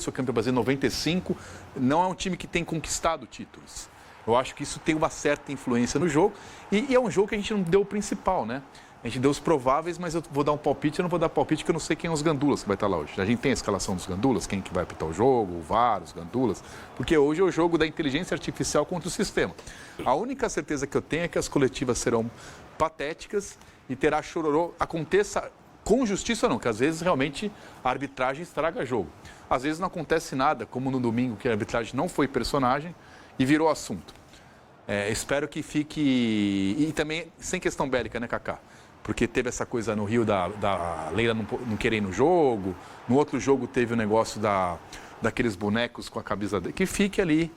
foi campeão brasileiro em 95, não é um time que tem conquistado títulos. Eu acho que isso tem uma certa influência no jogo e é um jogo que a gente não deu o principal, né? A gente deu os prováveis, mas eu vou dar um palpite, eu não vou dar palpite porque eu não sei quem é os gandulas que vai estar lá hoje. A gente tem a escalação dos gandulas, quem que vai apitar o jogo, o VAR, os gandulas, porque hoje é o jogo da inteligência artificial contra o sistema. A única certeza que eu tenho é que as coletivas serão patéticas e terá chororô, aconteça com justiça ou não, que às vezes realmente a arbitragem estraga jogo. Às vezes não acontece nada, como no domingo, que a arbitragem não foi personagem e virou assunto. Espero que fique... E também sem questão bélica, né, Kaká? Porque teve essa coisa no Rio da Leila não querer ir no jogo. No outro jogo teve o negócio daqueles bonecos com a camisa dele. Que fique ali.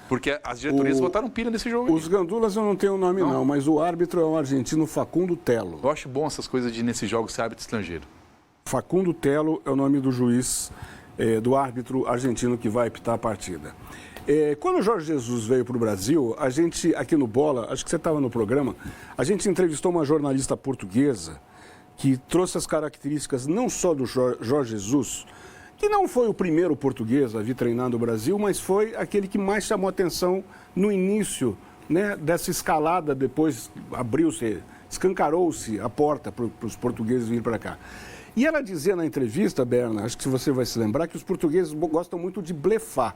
Porque as diretorias botaram pilha nesse jogo. Os gandulas eu não tenho o nome não, mas o árbitro é o argentino Facundo Telo. Eu acho bom essas coisas de nesses jogos ser árbitro estrangeiro. Facundo Telo é o nome do juiz, do árbitro argentino que vai apitar a partida. Quando o Jorge Jesus veio para o Brasil, a gente, aqui no Bola, acho que você estava no programa, a gente entrevistou uma jornalista portuguesa que trouxe as características não só do Jorge Jesus, que não foi o primeiro português a vir treinar no Brasil, mas foi aquele que mais chamou atenção no início, né, dessa escalada, depois abriu-se, escancarou-se a porta para os portugueses virem para cá. E ela dizia na entrevista, Berna, acho que você vai se lembrar, que os portugueses gostam muito de blefar.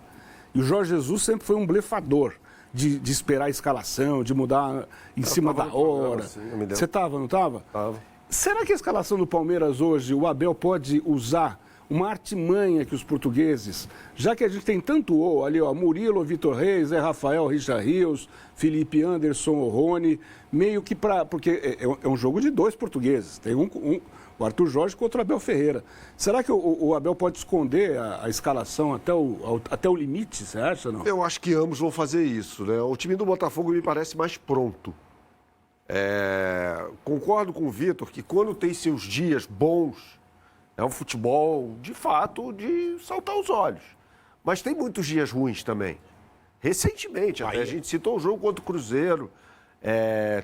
E o Jorge Jesus sempre foi um blefador, de esperar a escalação, de mudar em cima da hora. Você estava, não estava? Estava. Será que a escalação do Palmeiras hoje, o Abel pode usar uma artimanha que os portugueses, já que a gente tem tanto ali, ó, Murilo, Vitor Reis, Rafael, Richard Rios, Felipe Anderson, Rony, meio que porque é um jogo de dois portugueses, tem o Arthur Jorge contra o Abel Ferreira. Será que o Abel pode esconder a escalação até o limite, você acha, não? Eu acho que ambos vão fazer isso, né? O time do Botafogo me parece mais pronto. Concordo com o Vitor que quando tem seus dias bons, é um futebol, de fato, de saltar os olhos. Mas tem muitos dias ruins também. Recentemente, até a gente citou o jogo contra o Cruzeiro.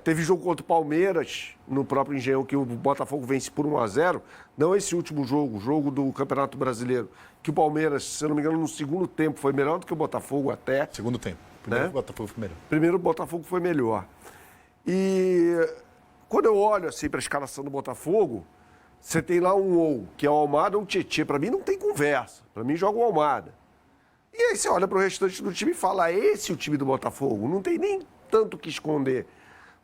Teve jogo contra o Palmeiras, no próprio Engenhão, que o Botafogo vence por 1-0. Não esse último jogo, o jogo do Campeonato Brasileiro, que o Palmeiras, se eu não me engano, no segundo tempo foi melhor do que o Botafogo até. Segundo tempo. Primeiro o Botafogo foi melhor. Primeiro o Botafogo foi melhor. E quando eu olho assim para a escalação do Botafogo, você tem lá um ou, que é o Almada ou o Tietê. Para mim não tem conversa. Para mim joga o Almada. E aí você olha para o restante do time e fala, esse é o time do Botafogo. Não tem nem tanto o que esconder.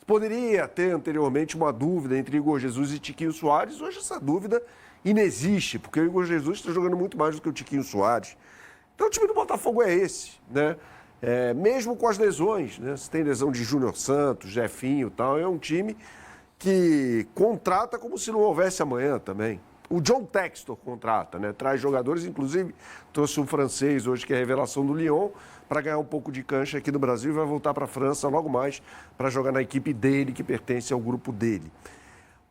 Poderia ter anteriormente uma dúvida entre Igor Jesus e Tiquinho Soares. Hoje essa dúvida inexiste, porque o Igor Jesus está jogando muito mais do que o Tiquinho Soares. Então o time do Botafogo é esse, né? Mesmo com as lesões, né? Você tem lesão de Júnior Santos, Jefinho e tal, é um time que contrata como se não houvesse amanhã também. O John Textor contrata, né? Traz jogadores, inclusive trouxe um francês hoje que é a revelação do Lyon, para ganhar um pouco de cancha aqui no Brasil e vai voltar para a França logo mais para jogar na equipe dele, que pertence ao grupo dele.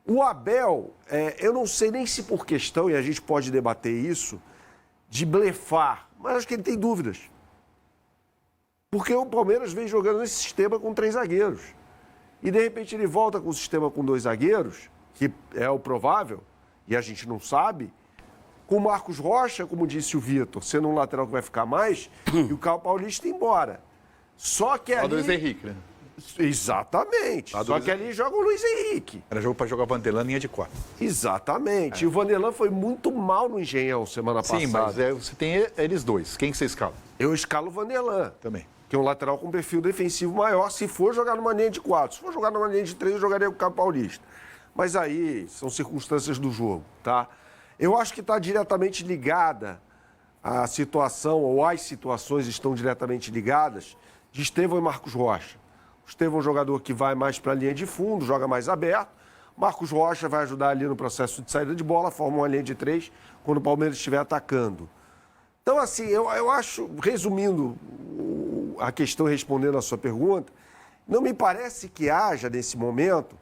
O Abel, eu não sei nem se por questão, e a gente pode debater isso, de blefar, mas acho que ele tem dúvidas. Porque o Palmeiras vem jogando nesse sistema com 3 zagueiros. E, de repente, ele volta com o sistema com 2 zagueiros, que é o provável, e a gente não sabe, com o Marcos Rocha, como disse o Vitor, sendo um lateral que vai ficar mais, e o Caio Paulista ir Só que ali... O Luiz Henrique, né? Exatamente. Só que ali joga o Luiz Henrique. Era jogo para jogar Vanderlan em linha de 4. Exatamente. E o Vanderlan foi muito mal no Engenhão semana passada. Sim, mas você tem eles dois. Quem que você escala? Eu escalo o Vanderlan. Também. Que é um lateral com perfil defensivo maior, se for jogar numa linha de 4. Se for jogar numa linha de 3, eu jogaria com o Caio Paulista. Mas aí são circunstâncias do jogo, tá? Eu acho que está diretamente ligada a situação, ou as situações estão diretamente ligadas, de Estevão e Marcos Rocha. O Estevão é um jogador que vai mais para a linha de fundo, joga mais aberto. Marcos Rocha vai ajudar ali no processo de saída de bola, forma uma linha de 3 quando o Palmeiras estiver atacando. Então, assim, eu acho, resumindo a questão, respondendo a sua pergunta, não me parece que haja, nesse momento,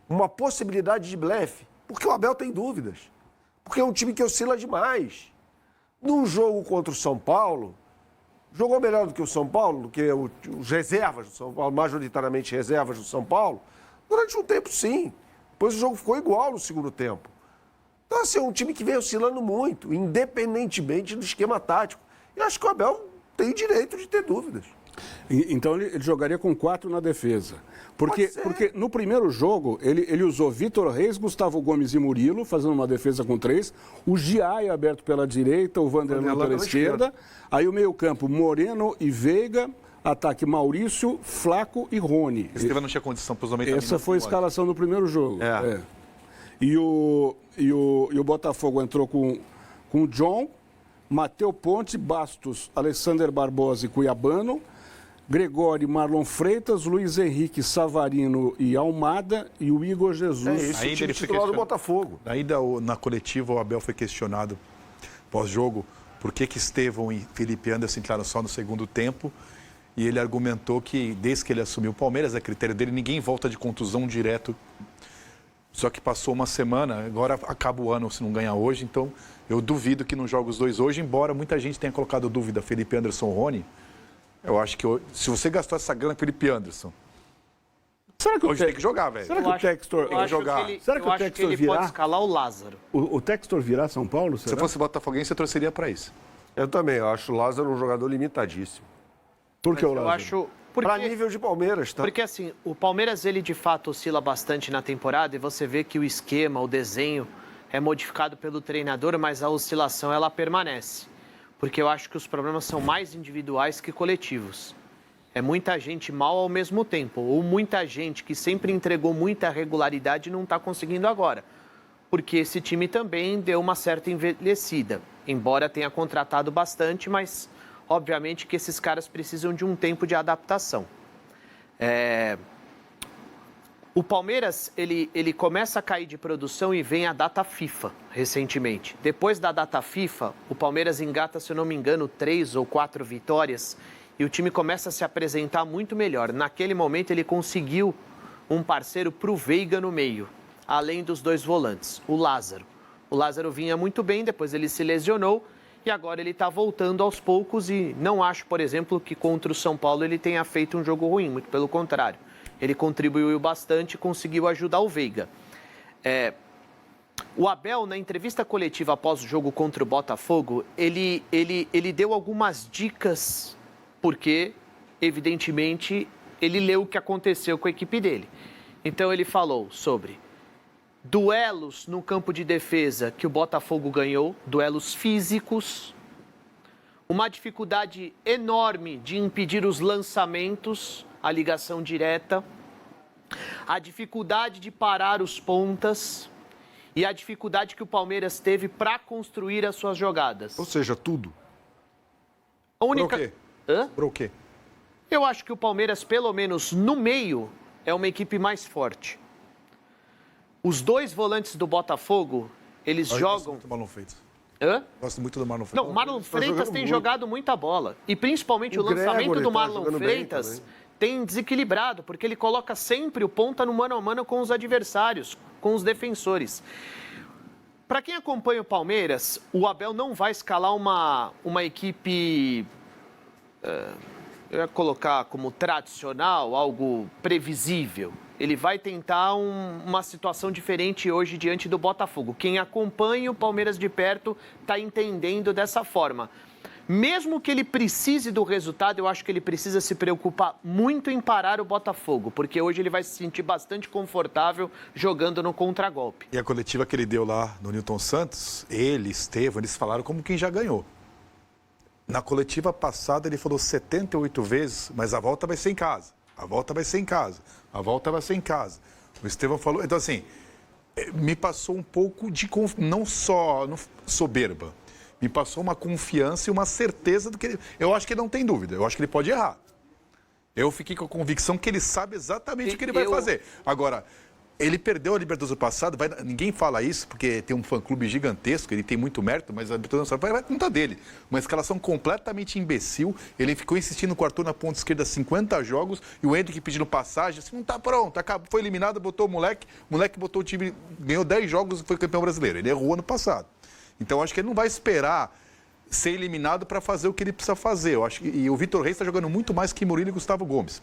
uma possibilidade de blefe, porque o Abel tem dúvidas. Porque é um time que oscila demais. Num jogo contra o São Paulo, jogou melhor do que o São Paulo, do que os reservas do São Paulo, majoritariamente reservas do São Paulo, durante um tempo, sim. Depois o jogo ficou igual no segundo tempo. Então, assim, é um time que vem oscilando muito, independentemente do esquema tático. E acho que o Abel tem direito de ter dúvidas. Então ele jogaria com 4 na defesa. Porque no primeiro jogo ele usou Vitor Reis, Gustavo Gomes e Murilo, fazendo uma defesa com 3. O Giai aberto pela direita, o Vanderlan pela esquerda. Aí o meio-campo, Moreno e Veiga. Ataque Maurício, Flaco e Rony. Estevam não tinha condição para os 90 minutos. Essa foi a escalação do primeiro jogo. E o Botafogo entrou com o John, Matheus Ponte, Bastos, Alexander Barbosa e Cuiabano, Gregório, Marlon Freitas, Luiz Henrique, Savarino e Almada e o Igor Jesus. É isso, o time titular do Botafogo. Ainda na coletiva o Abel foi questionado pós-jogo por que Estevam e Felipe Anderson entraram só no segundo tempo. E ele argumentou que, desde que ele assumiu o Palmeiras, a critério dele, ninguém volta de contusão direto. Só que passou uma semana, agora acaba o ano se não ganhar hoje, então eu duvido que não jogue os dois hoje, embora muita gente tenha colocado dúvida, Felipe Anderson, Rony. Eu acho que se você gastou essa grana, Felipe Anderson, será que hoje tem que jogar, velho. Será que o Textor tem que jogar? Será que o Textor virá? Pode escalar o Lázaro. O Textor virá São Paulo? Se eu fosse botafoguense, eu torceria para isso. Eu também, eu acho o Lázaro um jogador limitadíssimo. Por que o Lázaro? Eu acho... Para nível de Palmeiras, tá? Porque assim, o Palmeiras, ele de fato oscila bastante na temporada e você vê que o esquema, o desenho é modificado pelo treinador, mas a oscilação ela permanece. Porque eu acho que os problemas são mais individuais que coletivos. É muita gente mal ao mesmo tempo, ou muita gente que sempre entregou muita regularidade e não está conseguindo agora. Porque esse time também deu uma certa envelhecida, embora tenha contratado bastante, mas obviamente que esses caras precisam de um tempo de adaptação. O Palmeiras, ele começa a cair de produção e vem a data FIFA, recentemente. Depois da data FIFA, o Palmeiras engata, se eu não me engano, 3 ou 4 vitórias e o time começa a se apresentar muito melhor. Naquele momento, ele conseguiu um parceiro para o Veiga no meio, além dos 2 volantes, o Lázaro. O Lázaro vinha muito bem, depois ele se lesionou e agora ele está voltando aos poucos e não acho, por exemplo, que contra o São Paulo ele tenha feito um jogo ruim, muito pelo contrário. Ele contribuiu bastante e conseguiu ajudar o Veiga. O Abel, na entrevista coletiva após o jogo contra o Botafogo, ele deu algumas dicas, porque, evidentemente, ele leu o que aconteceu com a equipe dele. Então, ele falou sobre duelos no campo de defesa que o Botafogo ganhou, duelos físicos, uma dificuldade enorme de impedir os lançamentos, a ligação direta, a dificuldade de parar os pontas e a dificuldade que o Palmeiras teve para construir as suas jogadas. Ou seja, tudo. A única... Por quê? Hã? Por quê? Eu acho que o Palmeiras, pelo menos no meio, é uma equipe mais forte. Os 2 volantes do Botafogo, eles Eu jogam... gosto muito do Marlon Freitas. Hã? Gosto muito do Marlon Freitas. Não, o Marlon Freitas jogando tem muito. jogado muita bola. E principalmente o Gregory lançamento do tá Marlon jogando bem Freitas também. tem desequilibrado, porque ele coloca sempre o ponta no mano a mano com os adversários, com os defensores. Para quem acompanha o Palmeiras, o Abel não vai escalar uma equipe, eu ia colocar como tradicional, algo previsível. Ele vai tentar uma situação diferente hoje diante do Botafogo. Quem acompanha o Palmeiras de perto está entendendo dessa forma. Mesmo que ele precise do resultado, eu acho que ele precisa se preocupar muito em parar o Botafogo, porque hoje ele vai se sentir bastante confortável jogando no contragolpe. E a coletiva que ele deu lá no Newton Santos, ele, Estevam, eles falaram como quem já ganhou. Na coletiva passada ele falou 78 vezes, mas a volta vai ser em casa. A volta vai ser em casa. A volta vai ser em casa. O Estevam falou... Então, assim, me passou um pouco de... Não só soberba. Me passou uma confiança e uma certeza do que ele... Eu acho que ele não tem dúvida. Eu acho que ele pode errar. Eu fiquei com a convicção que ele sabe exatamente o que ele vai fazer. Agora, ele perdeu a Libertadores do passado. Ninguém fala isso, porque tem um fã-clube gigantesco, ele tem muito mérito, mas a Libertadores vai contar dele. Uma escalação completamente imbecil. Ele ficou insistindo com o Arthur na ponta esquerda 50 jogos, e o Henrique pedindo passagem, assim, não tá pronto, acabou, foi eliminado, botou o moleque botou o time, ganhou 10 jogos e foi campeão brasileiro. Ele errou ano passado. Então, acho que ele não vai esperar ser eliminado para fazer o que ele precisa fazer. Eu acho que, e o Vitor Reis está jogando muito mais que Murilo e Gustavo Gomes.